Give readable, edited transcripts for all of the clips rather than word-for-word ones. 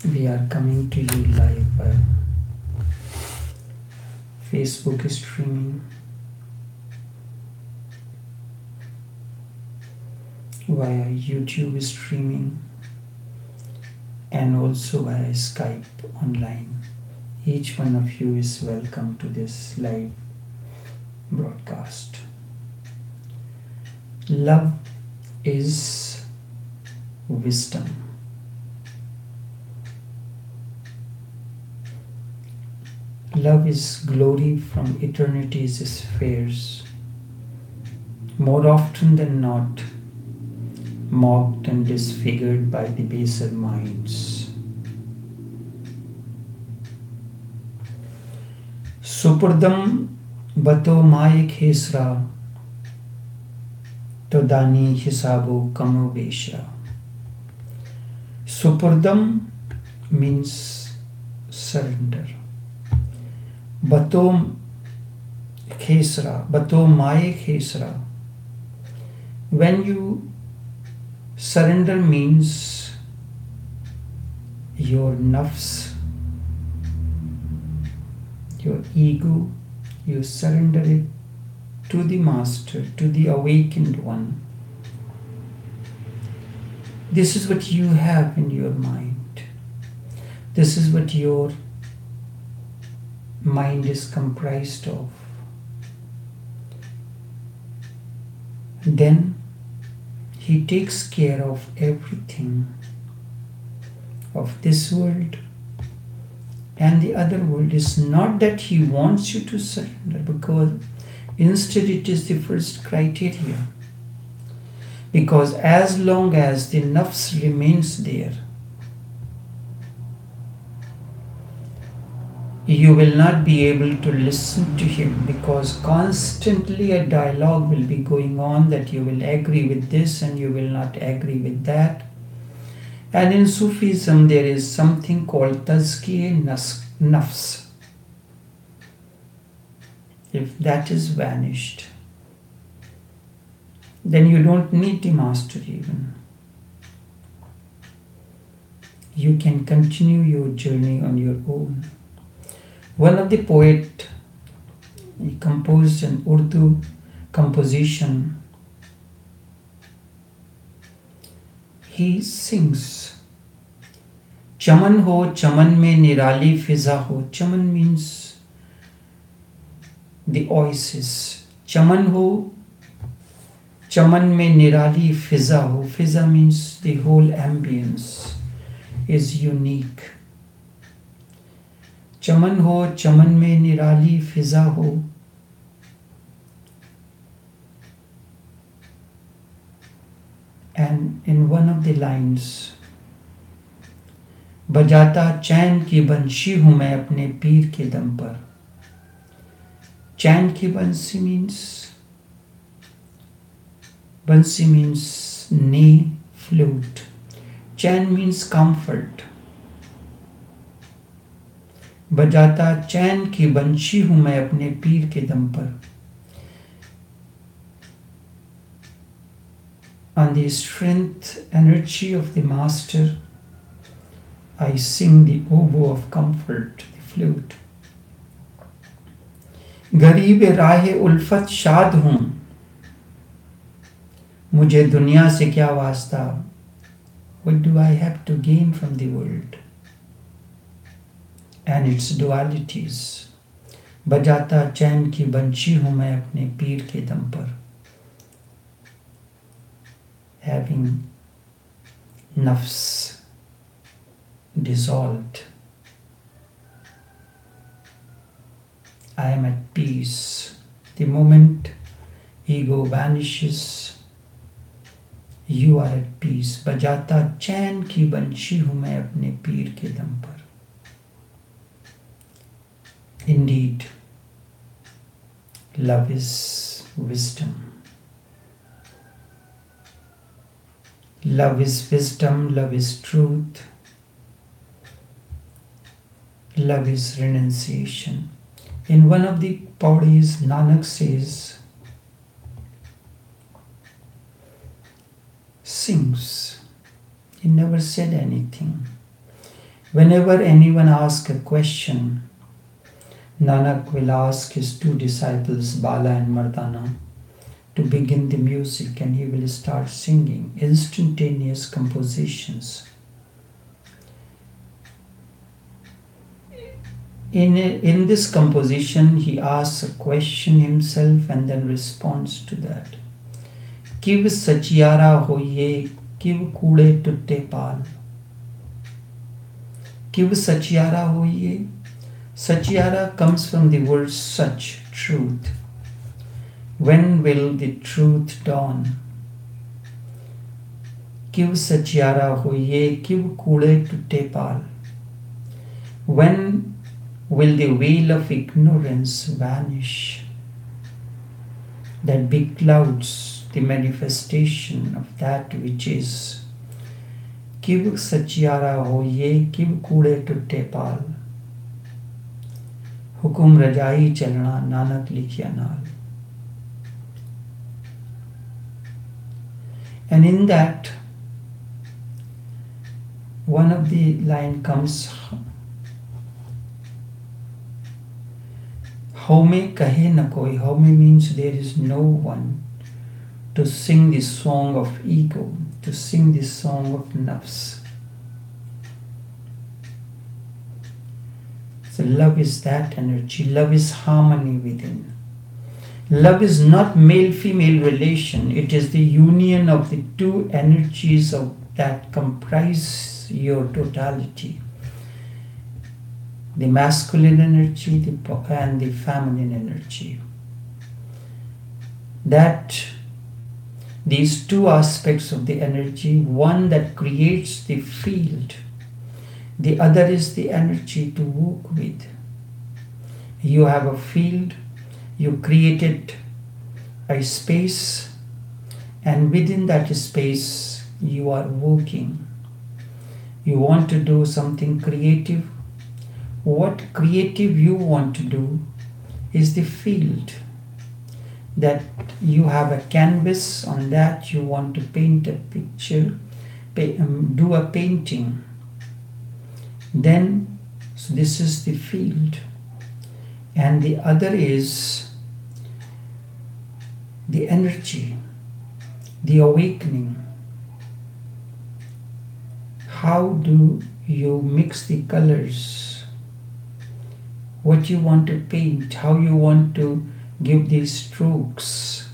We are coming to you live via Facebook streaming, via YouTube streaming, and also via Skype online. Each one of you is welcome to this live broadcast. Love is wisdom. Love is glory from eternity's spheres, more often than not, mocked and disfigured by the baser minds. Supurdam bato maye khesra, todani hisabo kamo besha. Supurdam means surrender. Bato khesra, bato maye khesra. When you surrender means your nafs, your ego, you surrender it to the Master, to the awakened one. This is what you have in your mind. This is what your mind is comprised of. Then He takes care of everything of this world and the other world. Is not that He wants you to surrender, because instead it is the first criteria. Because as long as the nafs remains there, you will not be able to listen to Him, because constantly a dialogue will be going on that you will agree with this and you will not agree with that. And in Sufism there is something called tazkiye-nafs. If that is vanished, then you don't need the Master even. You can continue your journey on your own. One of the poet, he composed an Urdu composition. He sings, Chaman ho, chaman mein nirali fiza ho. Chaman means the oasis. Chaman ho, chaman mein nirali fiza ho. Fiza means the whole ambience is unique. Chaman ho, chaman mein nirali fiza ho. And in one of the lines, बजाता चैन की बंशी हूं मैं अपने पीर के दम पर. चैन की bansi means knee, flute. Chain means comfort. बजाता चैन की बंशी हूं मैं अपने पीर के दम पर. On the strength, energy of the Master, I sing the oboe of comfort, the flute. गरीब राहे उल्फत शाद हूं, मुझे दुनिया से क्या वास्ता. What do I have to gain from the world and its dualities? बजाता चैन की बंशी हूं मैं अपने पीर के दम पर. Having nafs dissolved, I am at peace. The moment ego vanishes, you are at peace. बजाता चैन की बंशी हूं मैं अपने पीर के दम पर. Indeed, love is wisdom. Love is wisdom, love is truth, love is renunciation. In one of the pauris, Nanak says, sings. He never said anything. Whenever anyone asks a question, Nanak will ask his two disciples, Bala and Mardana, to begin the music, and he will start singing instantaneous compositions. In this composition, he asks a question himself and then responds to that. Kiv sachiara hoye, kiv kude tutte pal. Kiv sachiara hoye. Sachiara comes from the word such, truth. When will the truth dawn? Kiv sachiara hoye, kiv kude tutte pal. When will the veil of ignorance vanish that beclouds the manifestation of that which is? Kiv sachiara hoye, kiv kude tutte pal. Hukum rajai chalna Nanak likhya naal. And in that, one of the line comes, Haume kahe na koi. Haume means there is no one to sing the song of ego, to sing the song of nafs. So love is that energy. Love is harmony within. Love is not male-female relation. It is the union of the two energies that comprise your totality. The masculine energy and the feminine energy. That these two aspects of the energy, one that creates the field, the other is the energy to work with. You have a field, you created a space, and within that space you are working. You want to do something creative. What creative you want to do is the field. That you have a canvas, on that you want to paint a picture, do a painting. Then, so this is the field. And the other is the energy, the awakening. How do you mix the colors? What you want to paint, how you want to give these strokes,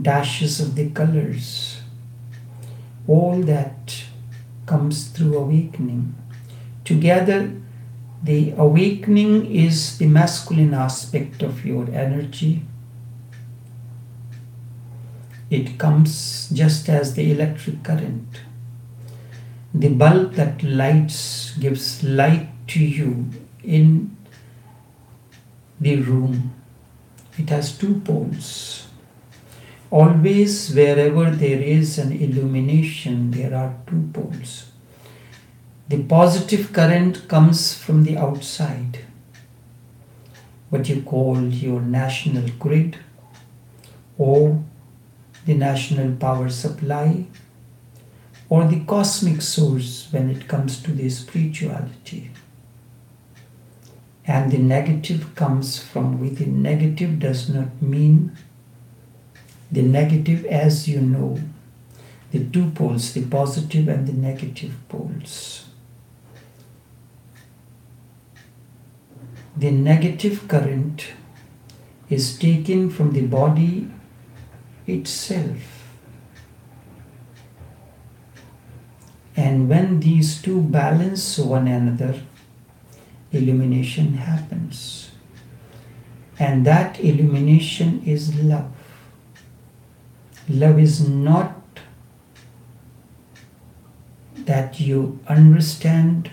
dashes of the colors. All that comes through awakening. Together, the awakening is the masculine aspect of your energy. It comes just as the electric current. The bulb that lights gives light to you in the room. It has two poles. Always, wherever there is an illumination, there are two poles. The positive current comes from the outside, what you call your national grid or the national power supply or the cosmic source when it comes to the spirituality. And the negative comes from within. Negative does not mean the negative, as you know, the two poles, the positive and the negative poles. The negative current is taken from the body itself. And when these two balance one another, illumination happens. And that illumination is love. Love is not that you understand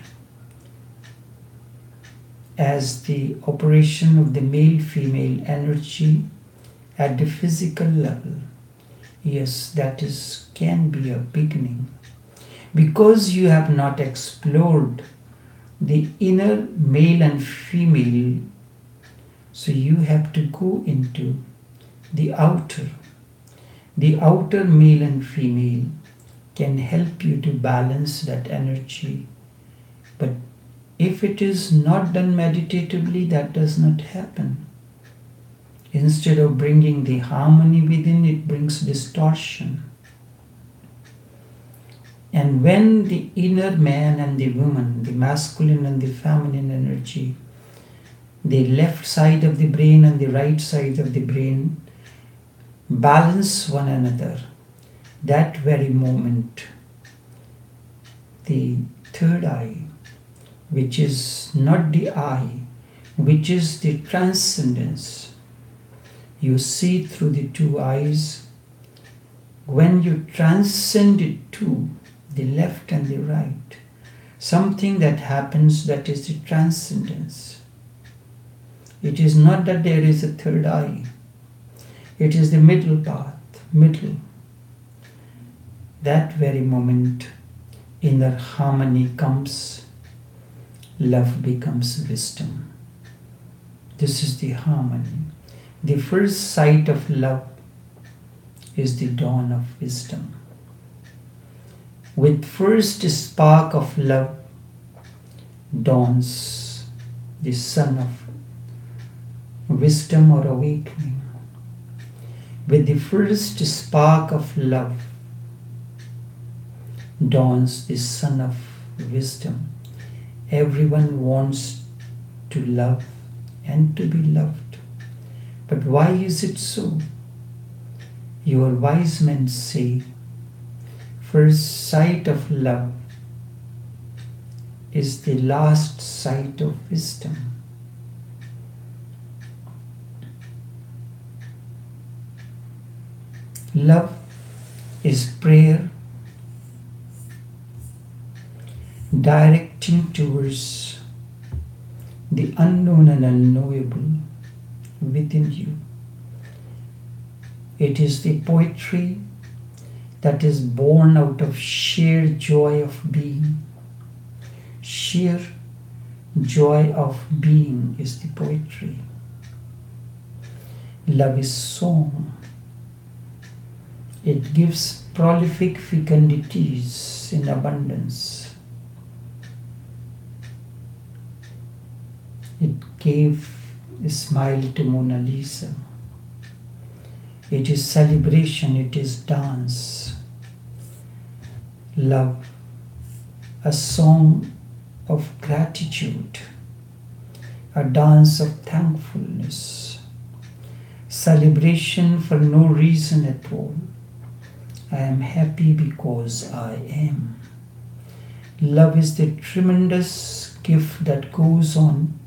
as the operation of the male-female energy at the physical level. Yes, that can be a beginning. Because you have not explored the inner male and female, so you have to go into the outer. The outer male and female can help you to balance that energy But if it is not done meditatively, that does not happen. Instead of bringing the harmony within, it brings distortion. And when the inner man and the woman, the masculine and the feminine energy, the left side of the brain and the right side of the brain balance one another, that very moment, the third eye, which is not the eye, which is the transcendence, you see through the two eyes. When you transcend it too, the left and the right, something that happens, that is the transcendence. It is not that there is a third eye. It is the middle path, middle. That very moment, inner harmony comes, love becomes wisdom. This is the harmony. The first sight of love is the dawn of wisdom. With first spark of love dawns the sun of wisdom or awakening. With the first spark of love dawns the sun of wisdom. Everyone wants to love and to be loved. But why is it so? Your wise men say, first sight of love is the last sight of wisdom. Love is prayer directing towards the unknown and unknowable within you. It is the poetry that is born out of sheer joy of being. Sheer joy of being is the poetry. Love is song. It gives prolific fecundities in abundance. It gave a smile to Mona Lisa. It is celebration, it is dance. Love, a song of gratitude, a dance of thankfulness, celebration for no reason at all. I am happy because I am. Love is the tremendous gift that goes on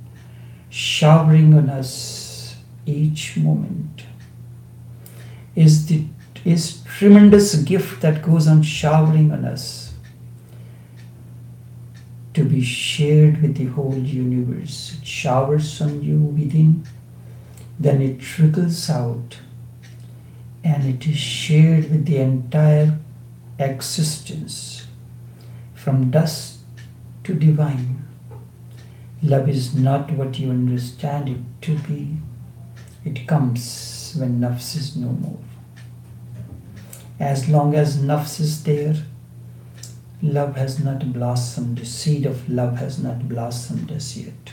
showering on us each moment. Is tremendous gift that goes on showering on us to be shared with the whole universe. It showers on you within, then it trickles out, and it is shared with the entire existence, from dust to divine. Love is not what you understand it to be. It comes when nafs is no more. As long as nafs is there, love has not blossomed. The seed of love has not blossomed as yet.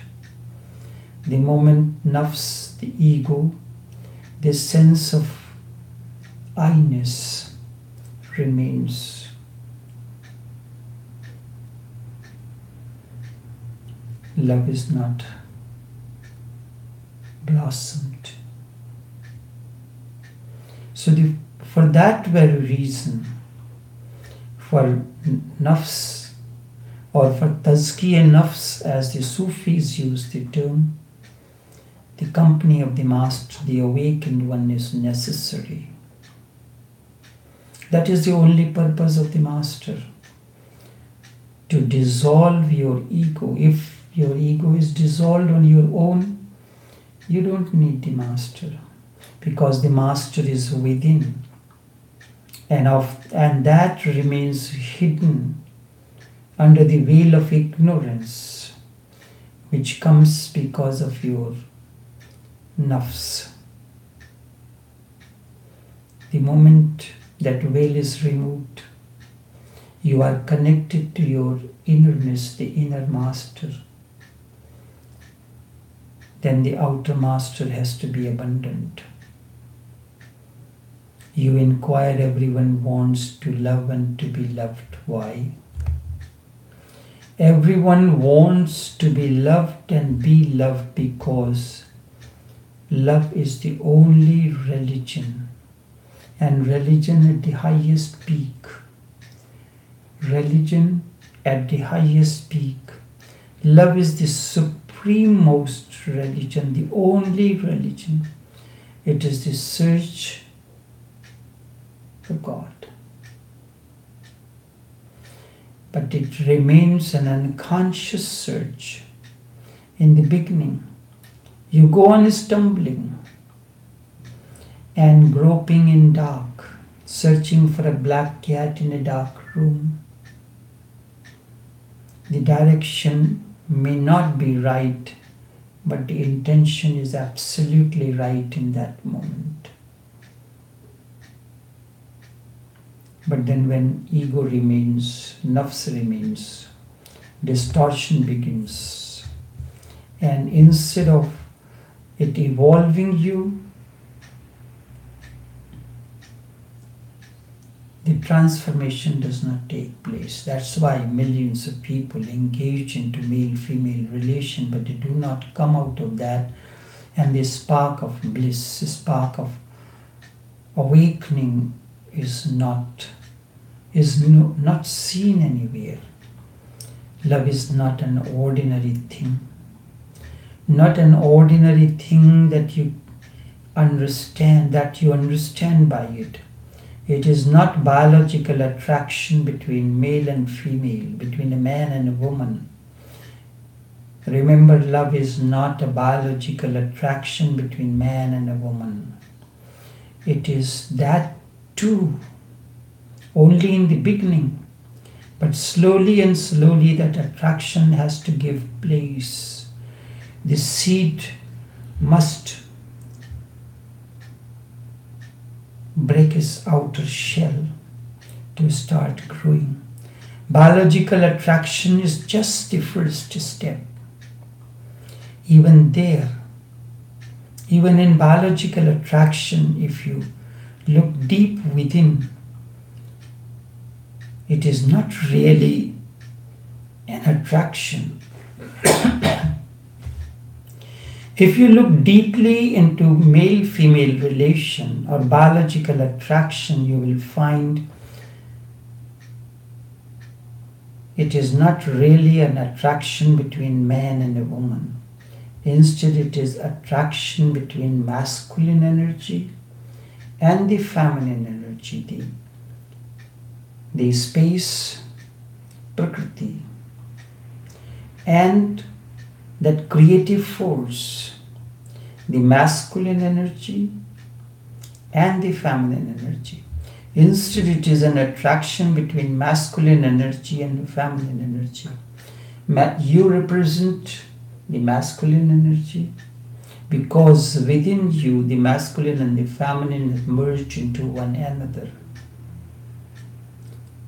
The moment nafs, the ego, this sense of I-ness remains, love is not blossomed. So for that very reason, for nafs, or for tazkiya-nafs as the Sufis use the term, the company of the master, the awakened one, is necessary. That is the only purpose of the master, to dissolve your ego. If your ego is dissolved on your own, you don't need the master, because the master is within, and that remains hidden under the veil of ignorance, which comes because of your nafs. The moment that veil is removed, You are connected to your innerness, the inner master. Then the outer master has to be abundant. You inquire, everyone wants to love and to be loved. Why? Everyone wants to be loved and be loved because love is the only religion, and religion at the highest peak. Religion at the highest peak. Love is the supremost religion, the only religion. It is the search for God. But it remains an unconscious search. In the beginning, you go on stumbling and groping in dark, searching for a black cat in a dark room. The direction may not be right, but the intention is absolutely right in that moment. But then when ego remains, nafs remains, distortion begins. And instead of it evolving you, the transformation does not take place. That's why millions of people engage into male-female relation, but they do not come out of that. And the spark of bliss, the spark of awakening is not seen anywhere. Love is not an ordinary thing. Not an ordinary thing that you understand by it. It is not biological attraction between male and female, between a man and a woman. Remember, love is not a biological attraction between man and a woman. It is that too, only in the beginning. But slowly and slowly that attraction has to give place. The seed must break its outer shell to start growing. Biological attraction is just the first step. Even there, even in biological attraction, if you look deep within, it is not really an attraction. If you look deeply into male-female relation or biological attraction, you will find it is not really an attraction between man and a woman. Instead, it is attraction between masculine energy and the feminine energy, the space, prakriti, and that creative force, the masculine energy and the feminine energy. Instead, it is an attraction between masculine energy and feminine energy. You represent the masculine energy because within you the masculine and the feminine have merged into one another.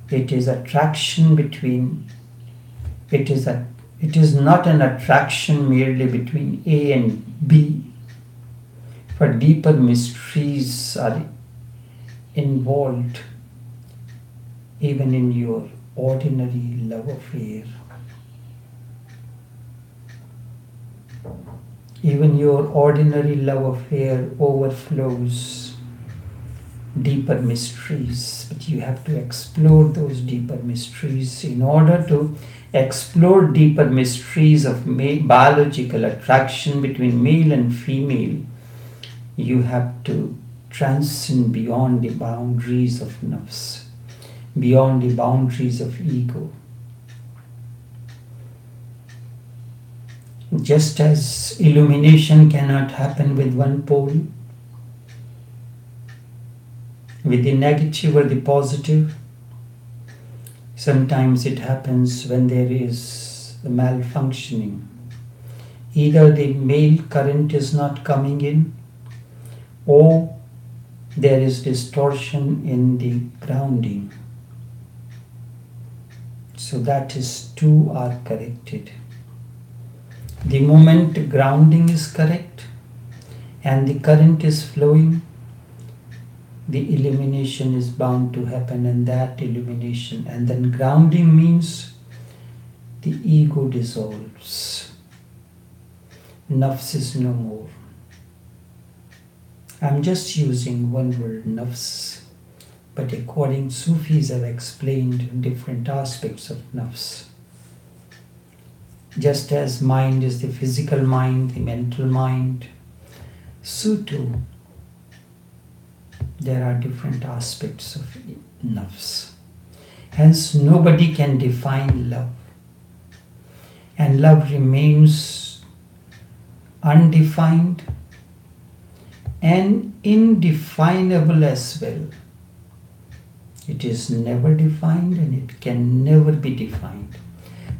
It is attraction between, it is not an attraction merely between A and B, for deeper mysteries are involved even in your ordinary love affair. Even your ordinary love affair overflows deeper mysteries, but you have to explore those deeper mysteries. In order to explore deeper mysteries of biological attraction between male and female, you have to transcend beyond the boundaries of nafs, beyond the boundaries of ego. Just as illumination cannot happen with one pole, with the negative or the positive, sometimes it happens when there is a malfunctioning. Either the male current is not coming in, or there is distortion in the grounding. So that is two are corrected. The moment grounding is correct and the current is flowing, the illumination is bound to happen, and that illumination, and then grounding means the ego dissolves. Nafs is no more. I'm just using one word, nafs, but according Sufis have explained different aspects of nafs. Just as mind is the physical mind, the mental mind, so too there are different aspects of nafs. Hence, nobody can define love. And love remains undefined and indefinable as well. It is never defined and it can never be defined.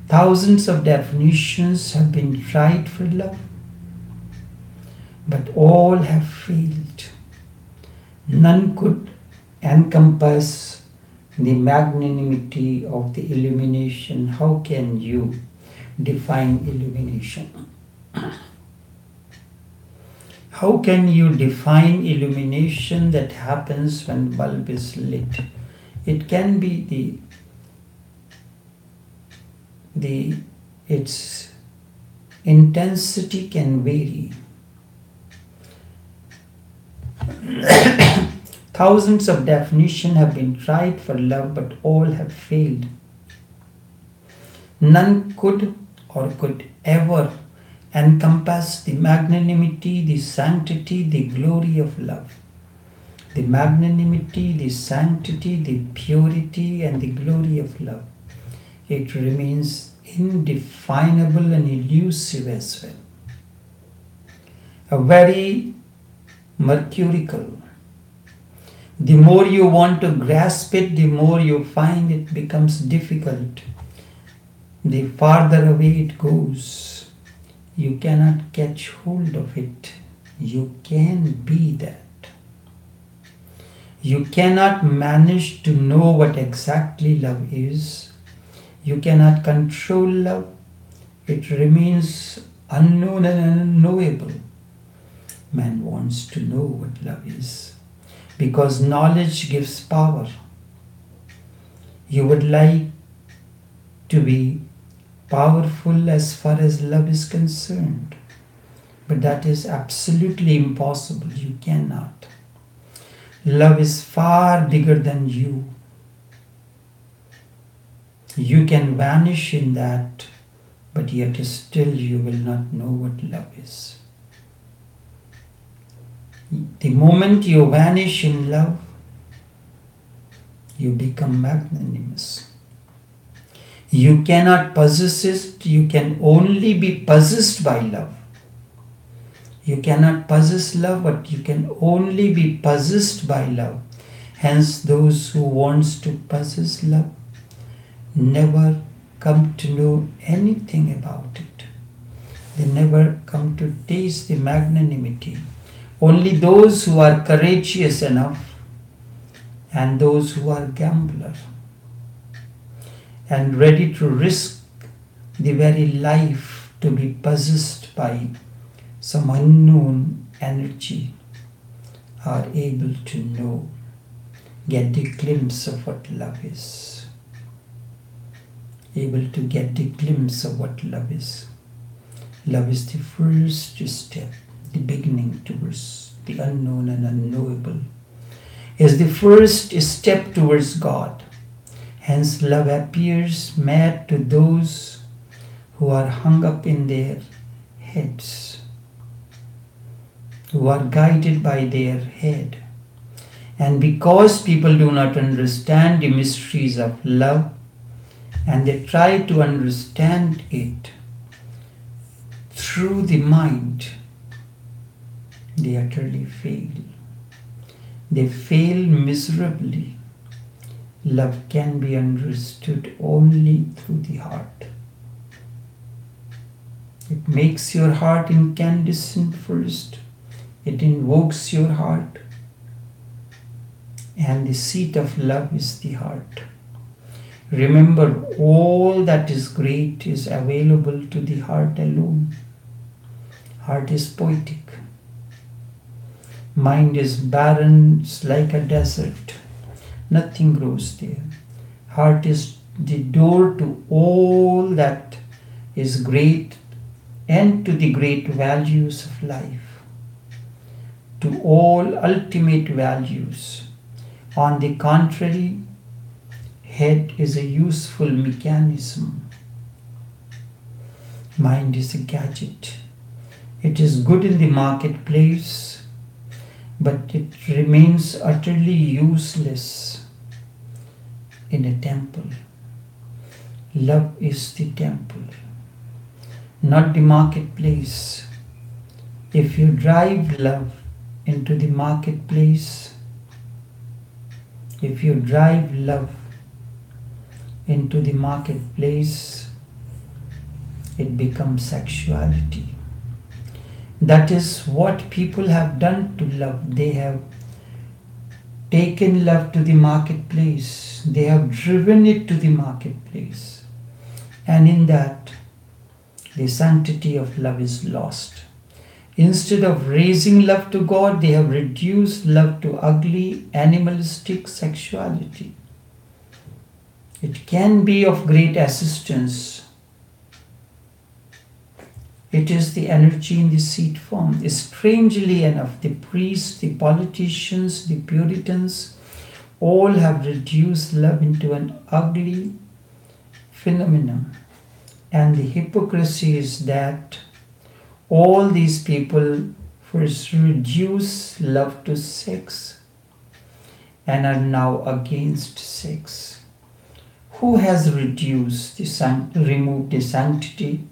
Thousands of definitions have been tried for love, but all have failed. None could encompass the magnanimity of the illumination. How can you define illumination? How can you define illumination that happens when the bulb is lit? It can be its intensity can vary. Thousands of definitions have been tried for love, but all have failed. None could or could ever encompass the magnanimity, the sanctity, the glory of love. The magnanimity, the sanctity, the purity, and the glory of love. It remains indefinable and elusive as well. A very mercurial. The more you want to grasp it, the more you find it becomes difficult. The farther away it goes, you cannot catch hold of it. You can be that. You cannot manage to know what exactly love is. You cannot control love. It remains unknown and unknowable. Man wants to know what love is because knowledge gives power. You would like to be powerful as far as love is concerned, but that is absolutely impossible. You cannot. Love is far bigger than you. You can vanish in that, but yet still you will not know what love is. The moment you vanish in love, you become magnanimous. You cannot possess it, you can only be possessed by love. You cannot possess love, but you can only be possessed by love. Hence, those who wants to possess love never come to know anything about it. They never come to taste the magnanimity. Only those who are courageous enough and those who are gambler and ready to risk the very life to be possessed by some unknown energy are able to know, get the glimpse of what love is. Able to get the glimpse of what love is. Love is the first step, the beginning towards the unknown and unknowable. Is the first step towards God. Hence love appears mad to those who are hung up in their heads, who are guided by their head. And because people do not understand the mysteries of love, and they try to understand it through the mind, they utterly fail. They fail miserably. Love can be understood only through the heart. It makes your heart incandescent first. It invokes your heart. And the seat of love is the heart. Remember, all that is great is available to the heart alone. Heart is poetic. Mind is barren, it's like a desert. Nothing grows there. Heart is the door to all that is great and to the great values of life, to all ultimate values. On the contrary, head is a useful mechanism. Mind is a gadget. It is good in the marketplace, but it remains utterly useless in a temple. Love is the temple, not the marketplace. If you drive love into the marketplace, if you drive love into the marketplace, it becomes sexuality. That is what people have done to love. They have taken love to the marketplace. They have driven it to the marketplace. And in that, the sanctity of love is lost. Instead of raising love to God, they have reduced love to ugly, animalistic sexuality. It can be of great assistance. It is the energy in the seed form. Strangely enough, the priests, the politicians, the Puritans, all have reduced love into an ugly phenomenon. And the hypocrisy is that all these people first reduce love to sex and are now against sex. Who has removed the sanctity?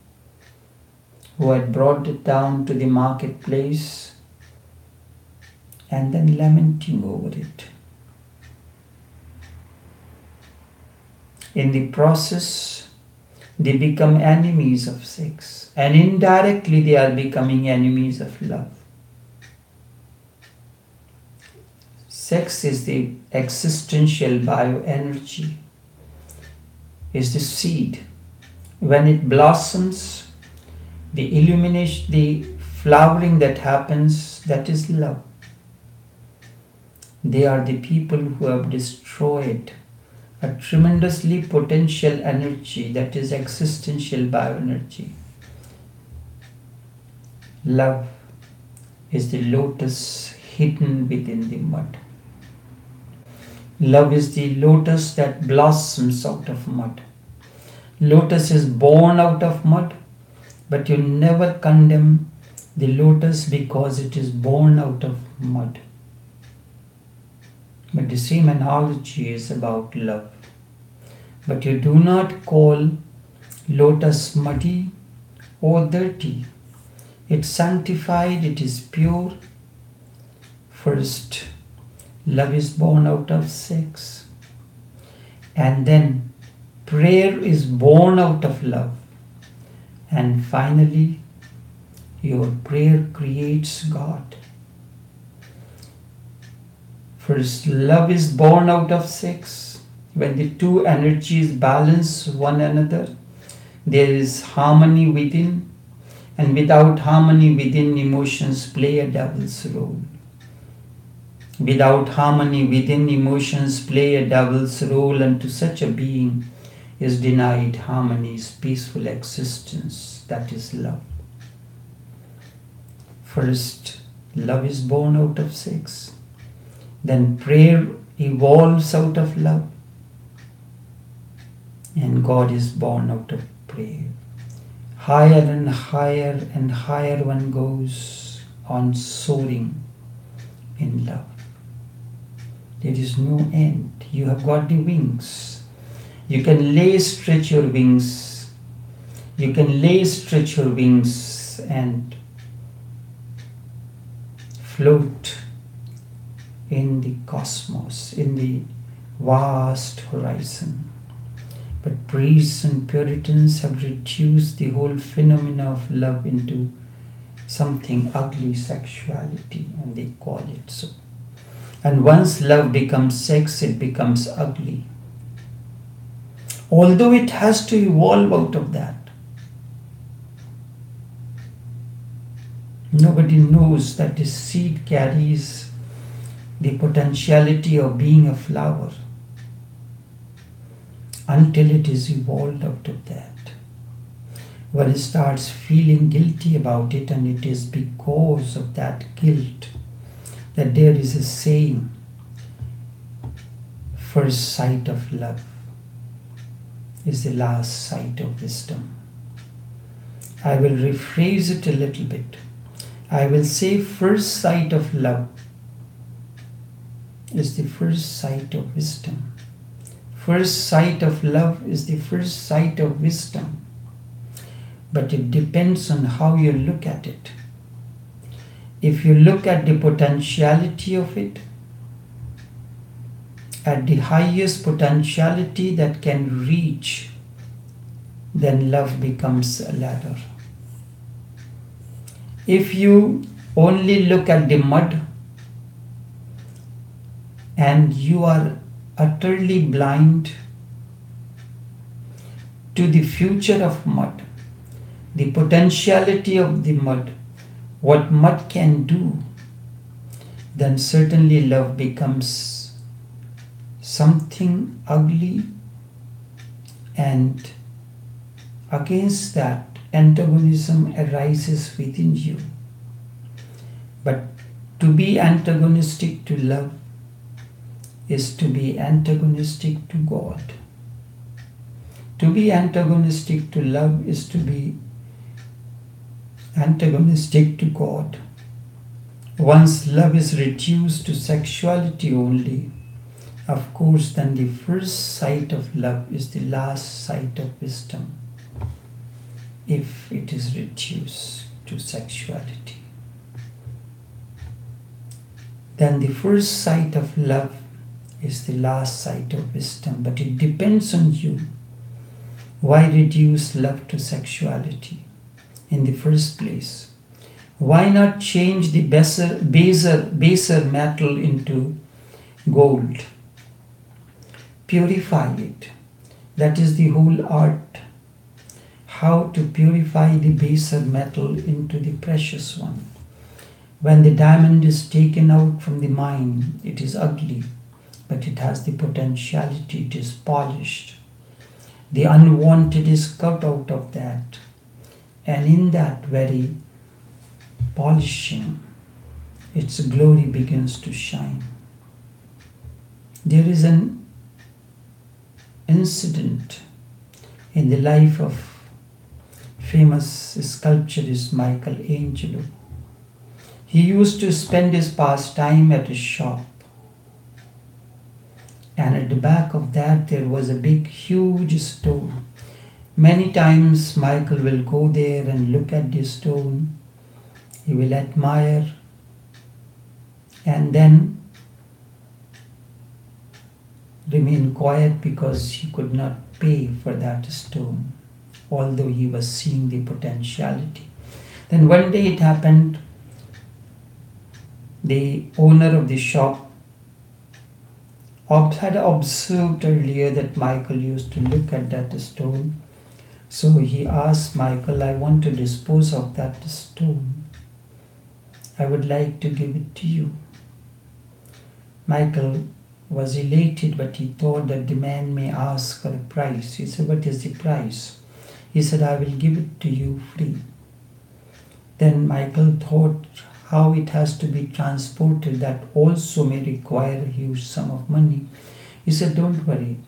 Who had brought it down to the marketplace and then lamenting over it. In the process, they become enemies of sex, and indirectly they are becoming enemies of love. Sex is the existential bioenergy, is the seed. When it blossoms, the illumination, the flowering that happens, that is love. They are the people who have destroyed a tremendously potential energy, that is existential bioenergy. Love is the lotus hidden within the mud. Love is the lotus that blossoms out of mud. Lotus is born out of mud, but you never condemn the lotus because it is born out of mud. But the same analogy is about love. But you do not call lotus muddy or dirty. It's sanctified, it is pure. First, love is born out of sex. And then prayer is born out of love. And finally, your prayer creates God. First, love is born out of sex. When the two energies balance one another, there is harmony within, and without harmony within, emotions play a devil's role. Without harmony within, emotions play a devil's role, and to such a being is denied harmony's peaceful existence. That is love. First, love is born out of sex. Then prayer evolves out of love. And God is born out of prayer. Higher and higher one goes on soaring in love. There is no end. You have got the wings. You can stretch your wings. You can stretch your wings and float in the cosmos, in the vast horizon. But priests and Puritans have reduced the whole phenomena of love into something ugly, sexuality, and they call it so. And once love becomes sex, it becomes ugly. Although it has to evolve out of that. Nobody knows that this seed carries the potentiality of being a flower until it is evolved out of that. One starts feeling guilty about it, and it is because of that guilt that there is a saying, first sight of love is the last sight of wisdom. I will rephrase it a little bit. I will say first sight of love is the first sight of wisdom. First sight of love is the first sight of wisdom. But it depends on how you look at it. If you look at the potentiality of it, at the highest potentiality that can reach, then love becomes a ladder. If you only look at the mud and you are utterly blind to the future of mud, the potentiality of the mud, what mud can do, then certainly love becomes something ugly, and against that antagonism arises within you. But to be antagonistic to love is to be antagonistic to God. To be antagonistic to love is to be antagonistic to God. Once love is reduced to sexuality only, of course, then the first sight of love is the last sight of wisdom, if it is reduced to sexuality. Then the first sight of love is the last sight of wisdom, but it depends on you. Why reduce love to sexuality in the first place? Why not change the baser metal into gold? Purify it. That is the whole art. How to purify the baser metal into the precious one. When the diamond is taken out from the mine, it is ugly, but it has the potentiality, it is polished. The unwanted is cut out of that. And in that very polishing, its glory begins to shine. There is an incident in the life of famous sculpturist Michelangelo. He used to spend his pastime at a shop. And at the back of that there was a big, huge stone. Many times Michael will go there and look at the stone. He will admire, and then remain quiet because he could not pay for that stone, although he was seeing the potentiality. Then one day it happened, the owner of the shop had observed earlier that Michael used to look at that stone. So he asked Michael, I want to dispose of that stone. I would like to give it to you. Michael was elated, but he thought that the man may ask for a price. He said, what is the price? He said, I will give it to you free. Then Michael thought how it has to be transported, that also may require a huge sum of money. He said, don't worry,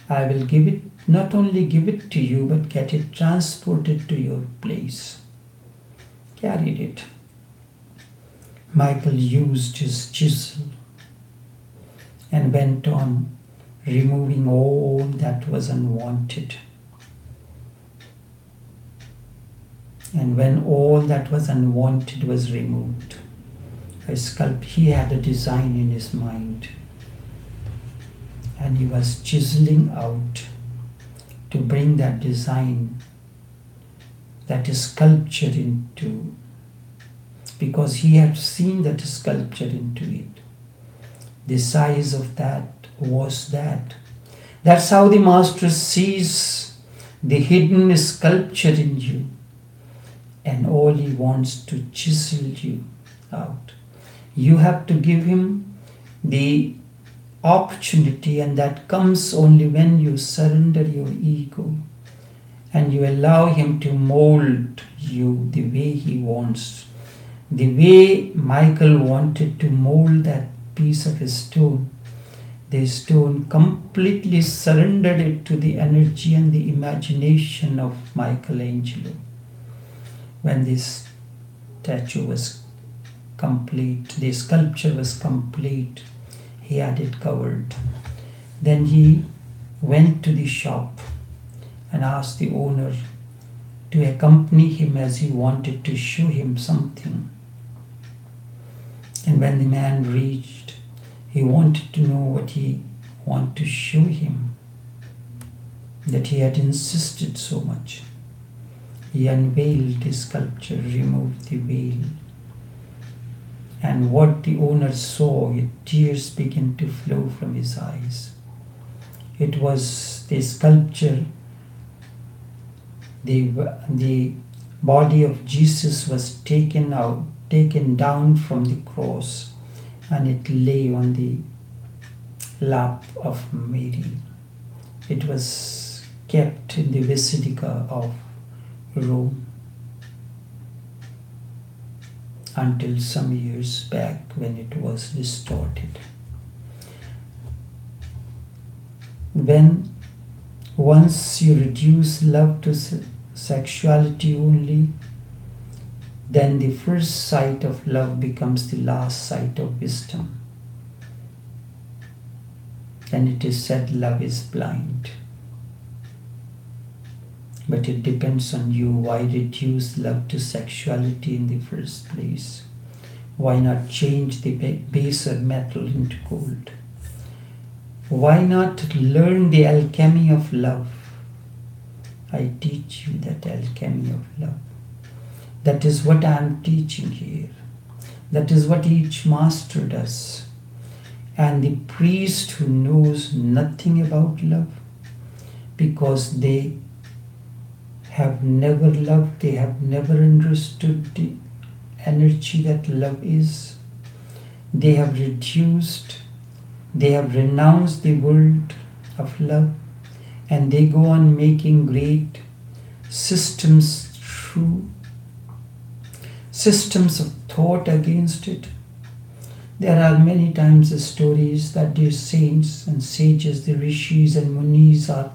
I will give it, not only give it to you, but get it transported to your place. Carried it. Michael used his chisel and went on removing all that was unwanted. And when all that was unwanted was removed, he had a design in his mind. And he was chiseling out to bring that design, that sculpture into, because he had seen that sculpture into it. The size of that was that. That's how the Master sees the hidden sculpture in you, and all he wants to chisel you out. You have to give him the opportunity, and that comes only when you surrender your ego and you allow him to mold you the way he wants. The way Michael wanted to mold that piece of stone, the stone completely surrendered it to the energy and the imagination of Michelangelo. When this statue was complete, the sculpture was complete, he had it covered. Then he went to the shop and asked the owner to accompany him as he wanted to show him something. And when the man reached, he wanted to know what he wanted to show him, that he had insisted so much. He unveiled the sculpture, removed the veil. And what the owner saw, tears began to flow from his eyes. It was the sculpture, the body of Jesus was taken down from the cross, and it lay on the lap of Mary. It was kept in the Basilica of Rome until some years back when it was distorted. When once you reduce love to sexuality only, then the first sight of love becomes the last sight of wisdom. And it is said love is blind. But it depends on you. Why reduce love to sexuality in the first place? Why not change the baser metal into gold? Why not learn the alchemy of love? I teach you that alchemy of love. That is what I am teaching here. That is what each master does. And the priest who knows nothing about love, because they have never loved, they have never understood the energy that love is. They have reduced, they have renounced the world of love, and they go on making great systems of thought against it. There are many times the stories that the saints and sages, the rishis and munis are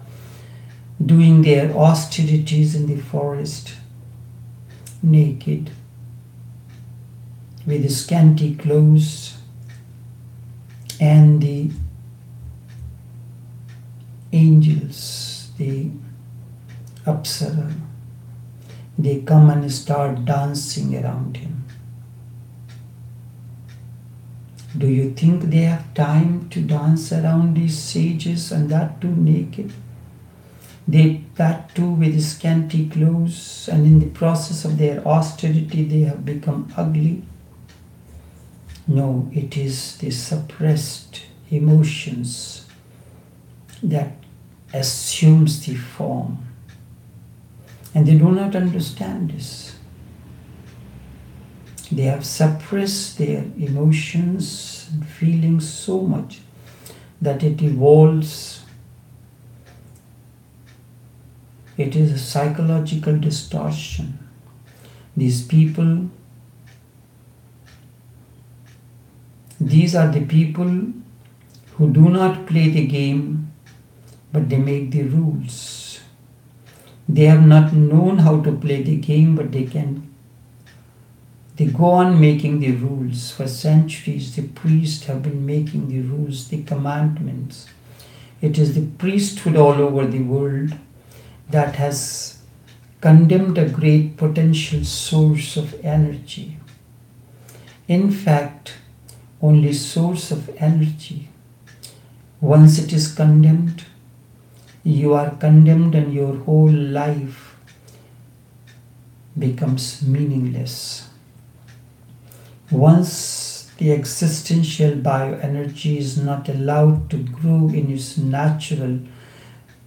doing their austerities in the forest, naked, with scanty clothes, and the angels, the Apsara, they come and start dancing around him. Do you think they have time to dance around these sages, and that too naked? That too with scanty clothes, and in the process of their austerity they have become ugly? No, it is the suppressed emotions that assumes the form. And they do not understand this. They have suppressed their emotions and feelings so much that it evolves. It is a psychological distortion. These people, these are the people who do not play the game, but they make the rules. They have not known how to play the game, but they go on making the rules. For centuries, the priests have been making the rules, the commandments. It is the priesthood all over the world that has condemned a great potential source of energy. In fact, only source of energy. Once it is condemned, you are condemned, and your whole life becomes meaningless. Once the existential bioenergy is not allowed to grow in its natural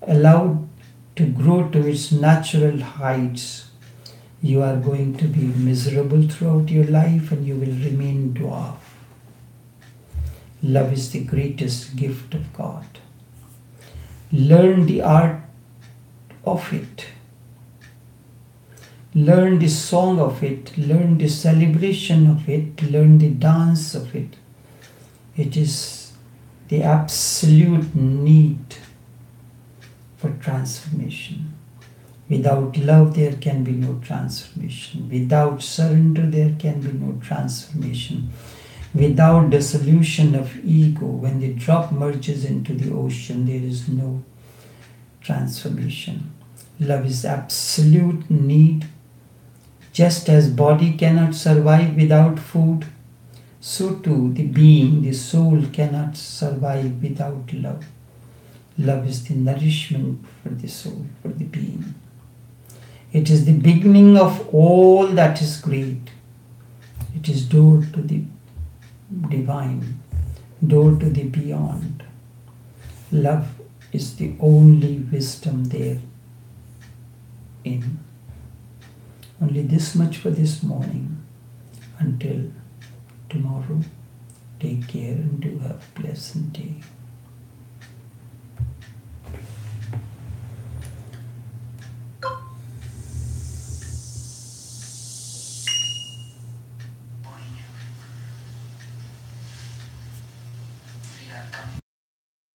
allowed to grow to its natural heights, you are going to be miserable throughout your life and you will remain dwarf. Love is the greatest gift of God. Learn the art of it. Learn the song of it. Learn the celebration of it. Learn the dance of it. It is the absolute need for transformation. Without love, there can be no transformation. Without surrender, there can be no transformation. Without dissolution of ego, when the drop merges into the ocean, there is no transformation. Love is absolute need. Just as body cannot survive without food, so too the being, the soul, cannot survive without love. Love is the nourishment for the soul, for the being. It is the beginning of all that is great. It is door to the divine, door to the beyond. Love is the only wisdom there in. Only this much for this morning. Until tomorrow, take care and do have a pleasant day.